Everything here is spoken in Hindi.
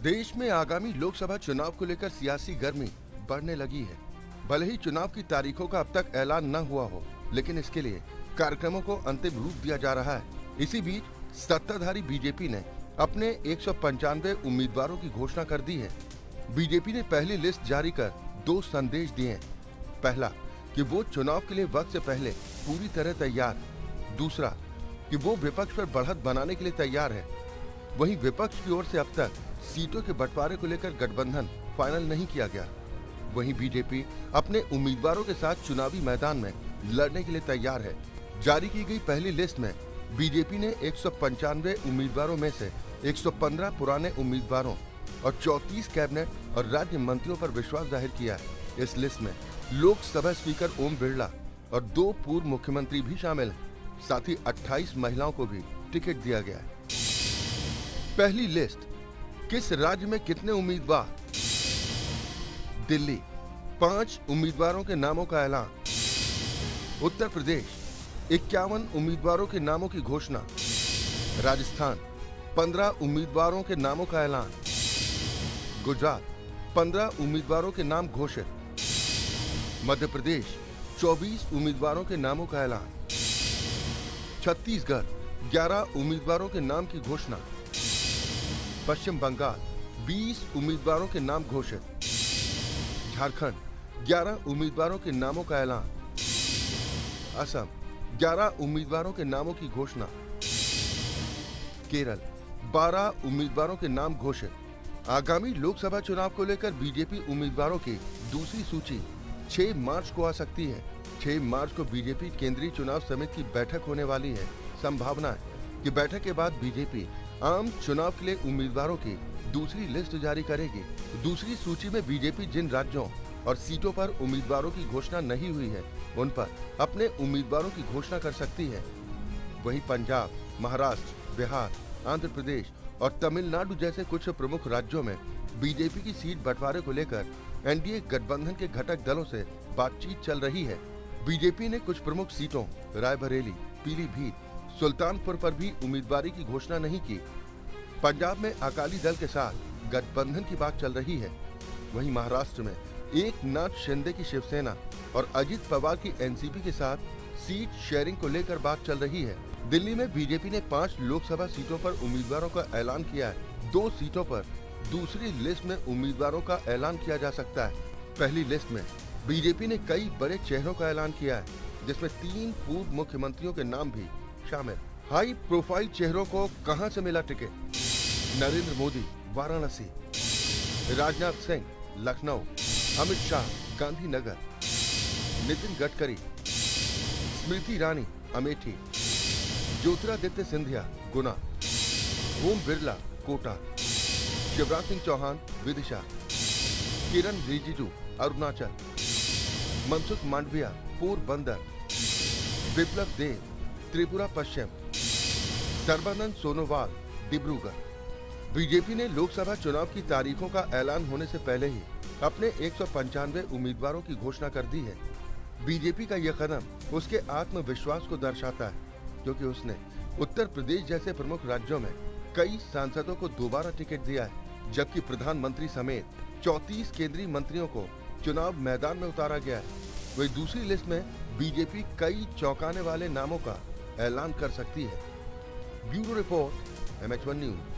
देश में आगामी लोकसभा चुनाव को लेकर सियासी गर्मी बढ़ने लगी है। भले ही चुनाव की तारीखों का अब तक ऐलान न हुआ हो, लेकिन इसके लिए कार्यक्रमों को अंतिम रूप दिया जा रहा है। इसी बीच सत्ताधारी बीजेपी ने अपने 195 उम्मीदवारों की घोषणा कर दी है। बीजेपी ने पहली लिस्ट जारी कर 2 संदेश दिए हैं। पहला कि वो चुनाव के लिए वक्त से पहले पूरी तरह तैयार। दूसरा कि वो विपक्ष पर बढ़त बनाने के लिए तैयार है। वहीं विपक्ष की ओर से अब तक सीटों के बंटवारे को लेकर गठबंधन फाइनल नहीं किया गया। वहीं बीजेपी अपने उम्मीदवारों के साथ चुनावी मैदान में लड़ने के लिए तैयार है। जारी की गई पहली लिस्ट में बीजेपी ने 195 उम्मीदवारों में से 115 पुराने उम्मीदवारों और 34 कैबिनेट और राज्य मंत्रियों पर विश्वास जाहिर किया है। इस लिस्ट में लोकसभा स्पीकर ओम बिरला और 2 पूर्व मुख्यमंत्री भी शामिल हैं। साथ ही 28 महिलाओं को भी टिकट दिया गया है। पहली लिस्ट, किस राज्य में कितने उम्मीदवार? दिल्ली 5 उम्मीदवारों के नामों का ऐलान। उत्तर प्रदेश 51 उम्मीदवारों के नामों की घोषणा। राजस्थान 15 उम्मीदवारों के नामों का ऐलान। गुजरात 15 उम्मीदवारों के नाम घोषित। मध्य प्रदेश 24 उम्मीदवारों के नामों का ऐलान। छत्तीसगढ़ 11 उम्मीदवारों के नाम की घोषणा। पश्चिम बंगाल 20 उम्मीदवारों के नाम घोषित। झारखंड 11 उम्मीदवारों के नामों का ऐलान। असम 11 उम्मीदवारों के नामों की घोषणा। केरल 12 उम्मीदवारों के नाम घोषित। आगामी लोकसभा चुनाव को लेकर बीजेपी उम्मीदवारों की दूसरी सूची 6 मार्च को आ सकती है। 6 मार्च को बीजेपी केंद्रीय चुनाव समिति की बैठक होने वाली है। संभावना है कि बैठक के बाद बीजेपी आम चुनाव के लिए उम्मीदवारों की दूसरी लिस्ट जारी करेगी। दूसरी सूची में बीजेपी जिन राज्यों और सीटों पर उम्मीदवारों की घोषणा नहीं हुई है, उन पर अपने उम्मीदवारों की घोषणा कर सकती है। वहीं पंजाब, महाराष्ट्र, बिहार, आंध्र प्रदेश और तमिलनाडु जैसे कुछ प्रमुख राज्यों में बीजेपी की सीट बंटवारे को लेकर एनडीए गठबंधन के घटक दलों से बातचीत चल रही है। बीजेपी ने कुछ प्रमुख सीटों रायबरेली, पीलीभीत, सुल्तानपुर पर भी उम्मीदवारी की घोषणा नहीं की। पंजाब में अकाली दल के साथ गठबंधन की बात चल रही है। वहीं महाराष्ट्र में एकनाथ शिंदे की शिवसेना और अजित पवार की एनसीपी के साथ सीट शेयरिंग को लेकर बात चल रही है। दिल्ली में बीजेपी ने 5 लोकसभा सीटों पर उम्मीदवारों का ऐलान किया है। 2 सीटों पर दूसरी लिस्ट में उम्मीदवारों का ऐलान किया जा सकता है। पहली लिस्ट में बीजेपी ने कई बड़े चेहरों का ऐलान किया है, जिसमें 3 पूर्व मुख्यमंत्रियों के नाम भी शामिल। हाई प्रोफाइल चेहरों को कहां से मिला टिकट? नरेंद्र मोदी वाराणसी, राजनाथ सिंह लखनऊ, अमित शाह गांधीनगर, नितिन गडकरी, स्मृति ईरानी अमेठी, ज्योतिरादित्य सिंधिया गुना, ओम बिरला कोटा, शिवराज सिंह चौहान विदिशा, किरण रिजिजू अरुणाचल, मनसुख मांडविया पोरबंदर, बिप्लब देव त्रिपुरा पश्चिम, सर्बानंद सोनोवाल डिब्रूगढ़। बीजेपी ने लोकसभा चुनाव की तारीखों का ऐलान होने से पहले ही अपने 195 उम्मीदवारों की घोषणा कर दी है। बीजेपी का यह कदम उसके आत्मविश्वास को दर्शाता है, क्योंकि उसने उत्तर प्रदेश जैसे प्रमुख राज्यों में कई सांसदों को दोबारा टिकट दिया है, जबकि प्रधानमंत्री समेत 34 केंद्रीय मंत्रियों को चुनाव मैदान में उतारा गया है। वही दूसरी लिस्ट में बीजेपी कई चौंकाने वाले नामों का ऐलान कर सकती है। Bureau report, MH1 news.